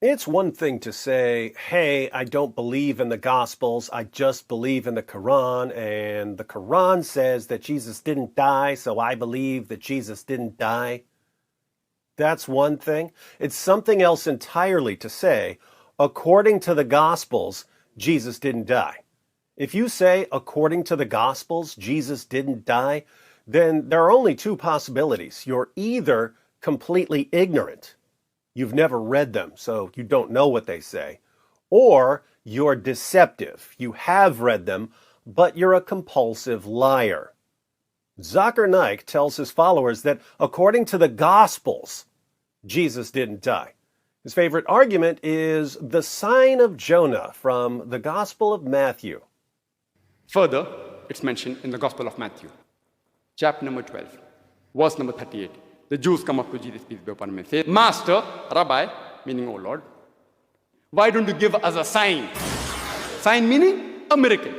It's one thing to say, hey, I don't believe in the Gospels, I just believe in the Quran, and the Quran says that Jesus didn't die, so I believe that Jesus didn't die. That's one thing. It's something else entirely to say, according to the Gospels, Jesus didn't die. If you say, according to the Gospels, Jesus didn't die, then there are only two possibilities. You're either completely ignorant, you've never read them, so you don't know what they say, or you're deceptive. You have read them, but you're a compulsive liar. Zakir Naik tells his followers that according to the Gospels, Jesus didn't die. His favorite argument is the sign of Jonah from the Gospel of Matthew. Further, it's mentioned in the Gospel of Matthew, chapter number 12, verse number 38. The Jews come up to Jesus, peace be upon him, and say, Master, Rabbi, meaning, O Lord, why don't you give us a sign? Sign meaning a miracle.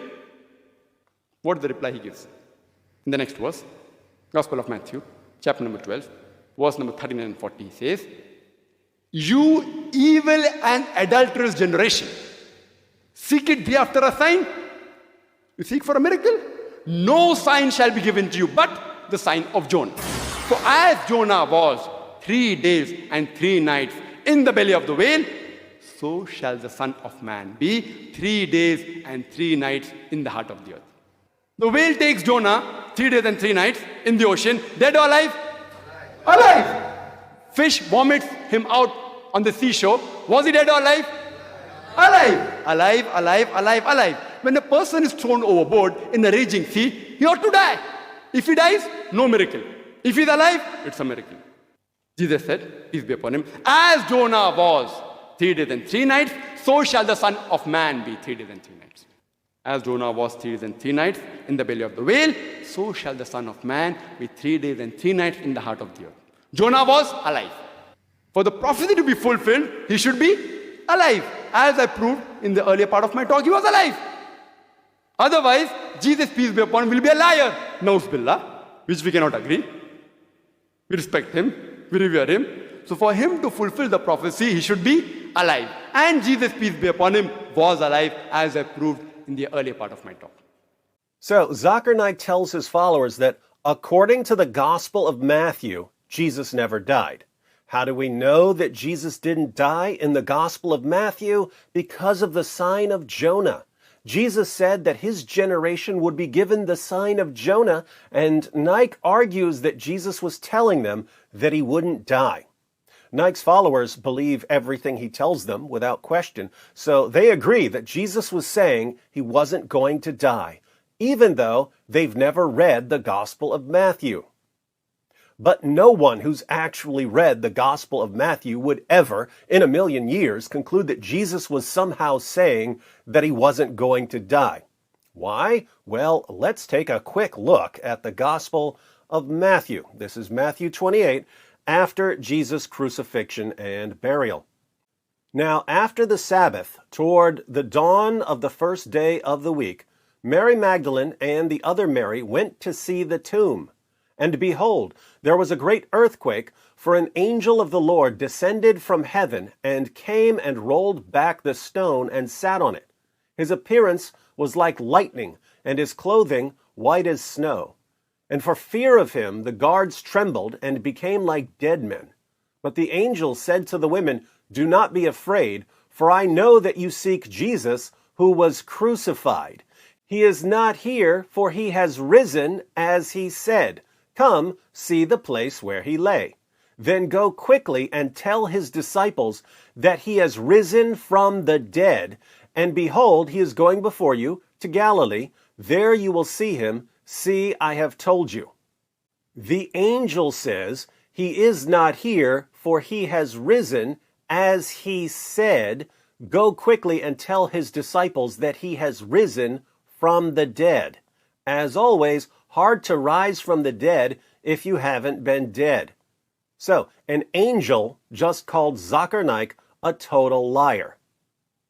What is the reply he gives? In the next verse, Gospel of Matthew, chapter number 12, verse number 39 and 40, he says, You evil and adulterous generation, seek it thee after a sign? You seek for a miracle? No sign shall be given to you but the sign of Jonah. For as Jonah was 3 days and 3 nights in the belly of the whale, so shall the Son of Man be 3 days and 3 nights in the heart of the earth. The whale takes Jonah 3 days and 3 nights in the ocean, dead or alive? Alive. Fish vomits him out on the seashore. Was he dead or alive? Alive. Alive, alive, alive, alive. When a person is thrown overboard in the raging sea, he ought to die. If he dies, no miracle. If he is alive, it's a miracle. Jesus said, peace be upon him, as Jonah was 3 days and 3 nights, so shall the Son of Man be 3 days and 3 nights. As Jonah was 3 days and 3 nights in the belly of the whale, so shall the Son of Man be 3 days and 3 nights in the heart of the earth. Jonah was alive. For the prophecy to be fulfilled, he should be alive. As I proved in the earlier part of my talk, he was alive. Otherwise, Jesus, peace be upon him, will be a liar. Nauz billah, which we cannot agree. We respect him, we revere him. So for him to fulfill the prophecy, he should be alive. And Jesus, peace be upon him, was alive, as I proved in the earlier part of my talk. So Zakir Naik tells his followers that according to the Gospel of Matthew, Jesus never died. How do we know that Jesus didn't die in the Gospel of Matthew? Because of the sign of Jonah. Jesus said that his generation would be given the sign of Jonah, and Naik argues that Jesus was telling them that he wouldn't die. Naik's followers believe everything he tells them without question, so they agree that Jesus was saying he wasn't going to die, even though they've never read the Gospel of Matthew. But no one who's actually read the Gospel of Matthew would ever, in a million years, conclude that Jesus was somehow saying that he wasn't going to die. Why? Well, let's take a quick look at the Gospel of Matthew. This is Matthew 28, after Jesus' crucifixion and burial. Now, after the Sabbath, toward the dawn of the first day of the week, Mary Magdalene and the other Mary went to see the tomb. And behold, there was a great earthquake, for an angel of the Lord descended from heaven, and came and rolled back the stone and sat on it. His appearance was like lightning, and his clothing white as snow. And for fear of him the guards trembled and became like dead men. But the angel said to the women, Do not be afraid, for I know that you seek Jesus, who was crucified. He is not here, for he has risen, as he said. Come, see the place where he lay. Then go quickly and tell his disciples that he has risen from the dead, and behold, he is going before you to Galilee. There you will see him. See, I have told you. The angel says, He is not here, for he has risen, as he said. Go quickly and tell his disciples that he has risen from the dead. As always, hard to rise from the dead if you haven't been dead. So, an angel just called Zakir Naik a total liar.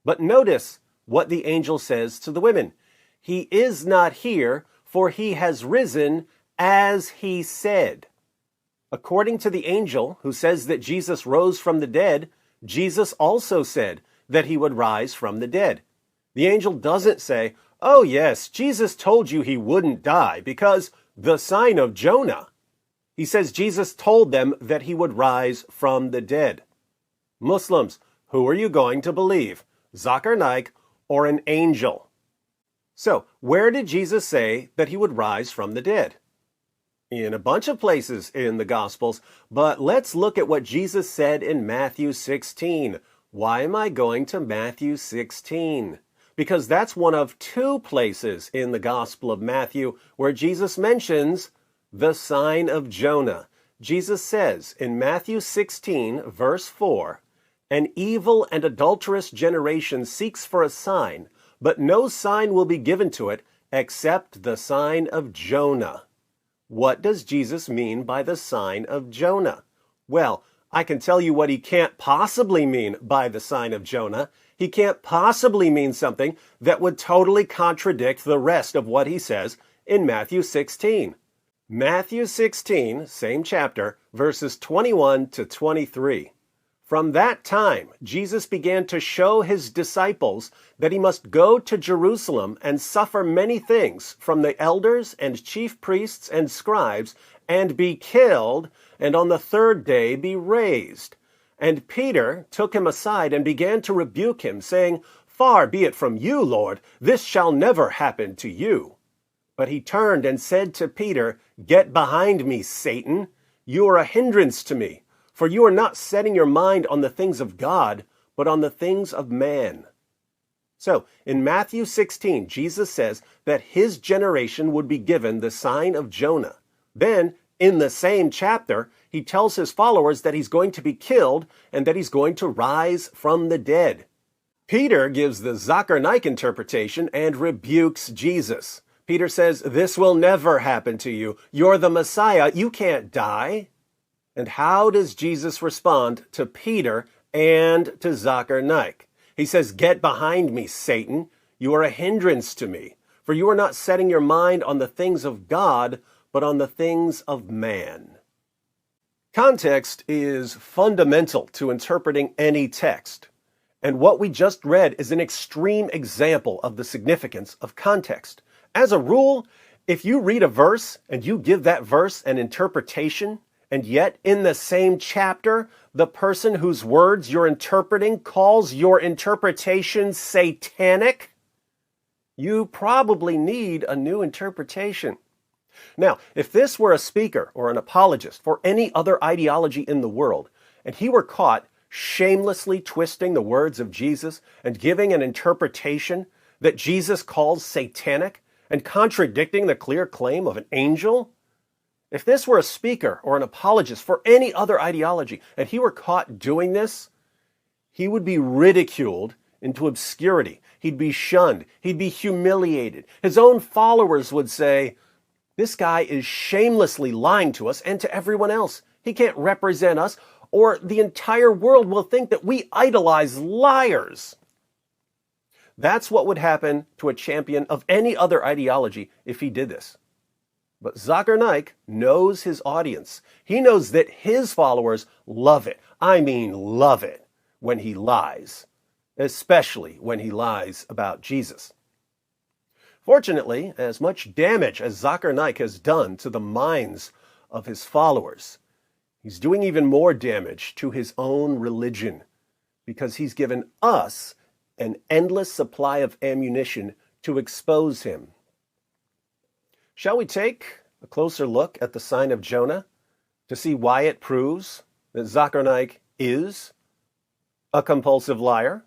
But notice what the angel says to the women. He is not here, for he has risen, as he said. According to the angel, who says that Jesus rose from the dead, Jesus also said that he would rise from the dead. The angel doesn't say, "Oh yes, Jesus told you he wouldn't die because the sign of Jonah." He says Jesus told them that he would rise from the dead. Muslims, who are you going to believe? Zakir Naik or an angel? So, where did Jesus say that he would rise from the dead? In a bunch of places in the Gospels, but let's look at what Jesus said in Matthew 16. Why am I going to Matthew 16? Because that's one of two places in the Gospel of Matthew where Jesus mentions the sign of Jonah. Jesus says in Matthew 16, verse 4, "An evil and adulterous generation seeks for a sign, but no sign will be given to it except the sign of Jonah." What does Jesus mean by the sign of Jonah? Well, I can tell you what he can't possibly mean by the sign of Jonah. He can't possibly mean something that would totally contradict the rest of what he says in Matthew 16. Matthew 16, same chapter, verses 21 to 23. From that time, Jesus began to show his disciples that he must go to Jerusalem and suffer many things from the elders and chief priests and scribes, and be killed, and on the third day be raised. And Peter took him aside and began to rebuke him, saying, "Far be it from you, Lord, this shall never happen to you." But he turned and said to Peter, "Get behind me, Satan. You are a hindrance to me, for you are not setting your mind on the things of God, but on the things of man." So, in Matthew 16, Jesus says that his generation would be given the sign of Jonah. Then, in the same chapter, he tells his followers that he's going to be killed and that he's going to rise from the dead. Peter gives the Zakir Naik interpretation and rebukes Jesus. Peter says, "This will never happen to you. You're the Messiah. You can't die." And how does Jesus respond to Peter and to Zakir Naik? He says, "Get behind me, Satan. You are a hindrance to me, for you are not setting your mind on the things of God, but on the things of man." Context is fundamental to interpreting any text. And what we just read is an extreme example of the significance of context. As a rule, if you read a verse and you give that verse an interpretation, and yet in the same chapter, the person whose words you're interpreting calls your interpretation satanic, you probably need a new interpretation. Now, if this were a speaker or an apologist for any other ideology in the world, and he were caught shamelessly twisting the words of Jesus and giving an interpretation that Jesus calls satanic, and contradicting the clear claim of an angel, if this were a speaker or an apologist for any other ideology, and he were caught doing this, he would be ridiculed into obscurity. He'd be shunned. He'd be humiliated. His own followers would say, "This guy is shamelessly lying to us and to everyone else. He can't represent us, or the entire world will think that we idolize liars." That's what would happen to a champion of any other ideology if he did this. But Zakir Naik knows his audience. He knows that his followers love it. I mean love it when he lies, especially when he lies about Jesus. Fortunately, as much damage as Zakir Naik has done to the minds of his followers, he's doing even more damage to his own religion, because he's given us an endless supply of ammunition to expose him. Shall we take a closer look at the sign of Jonah to see why it proves that Zakir Naik is a compulsive liar?